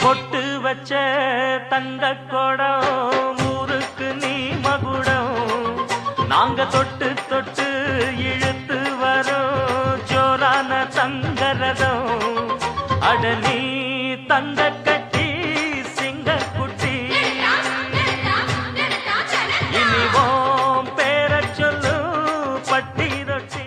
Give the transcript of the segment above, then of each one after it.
பொட்டு வச்ச தங்க கொடம் ஊருக்கு நீ மகுடம் நாங்க தொட்டு தொட்டு இழுத்து வரோம் ஜோரான தங்கரதம் அட நீ தங்க கட்டி சிங்க குட்டி இனிவோம் பேர சொல்லு பட்டி ரொட்டி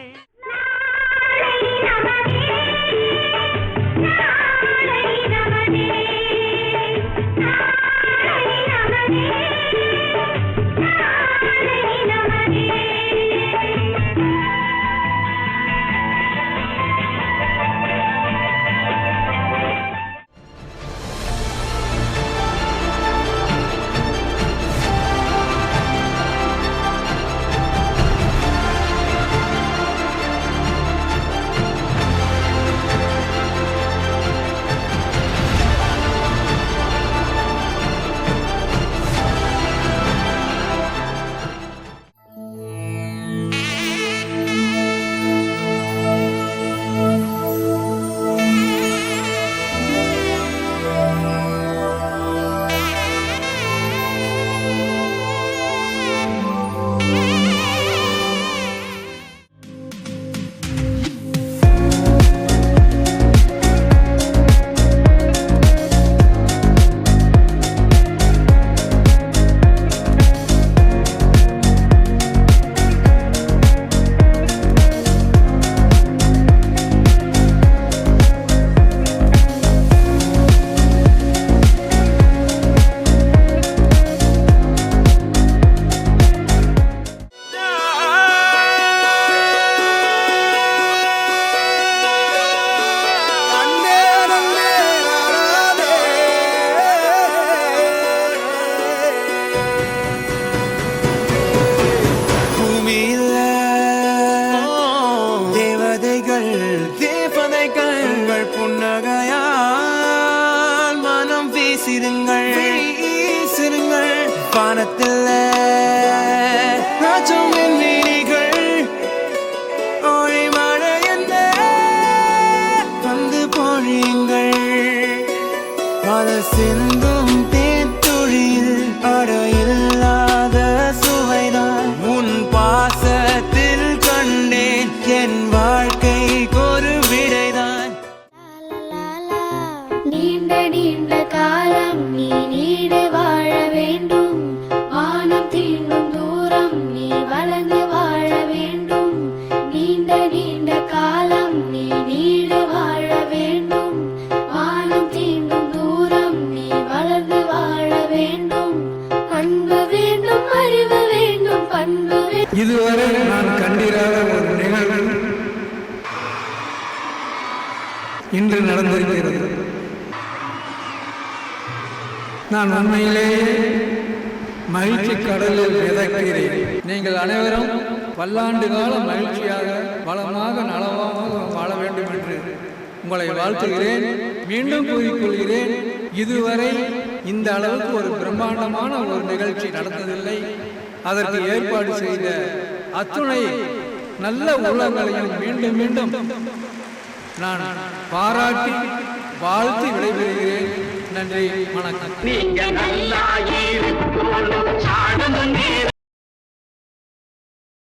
வானத்தில் ராஜமின் வீதிகள் ஒளி மழை என்ன வந்து பொழியுங்கள் பல சிந்தும் தேத்துழியில் அடையில்லாத சுவைதான் உன் பாசத்தில் கண்டேன் என் வாழ்க்கைக்கு ஒரு விடைதான் நீண்ட நீண்ட காலம் நீ நீடு வாழ வேண்டும் வானம் தீண்டும் தூரம் நீ வளர்ந்து வாழ வேண்டும் நீண்ட நீண்ட காலம் நீ நீடு வாழ வேண்டும் வானம் தீண்டும் தூரம் நீ வளர்ந்து வாழ வேண்டும் அன்பு வேண்டும் அறிவு வேண்டும் பண்பு இதுவரை நான் கண்டிராத ஒரு நிகழ்வு இன்று நடந்திருக்கிறது. நான் உண்மையிலேயே மகிழ்ச்சி கடலில் மிதக்கிறேன். நீங்கள் அனைவரும் பல்லாண்டு கால மகிழ்ச்சியாக வளமாக நலமாக வாழ வேண்டும் என்று உங்களை வாழ்த்துகிறேன். மீண்டும் கூறிக்கொள்கிறேன், இதுவரை இந்த அளவுக்கு ஒரு பிரம்மாண்டமான ஒரு நிகழ்ச்சி நடந்ததில்லை. அதற்கு ஏற்பாடு செய்த அத்துணை நல்ல உள்ளங்களையும் மீண்டும் மீண்டும் நான் பாராட்டி வாழ்த்து விடைபெறுகிறேன். நன்றி, வணக்கம்.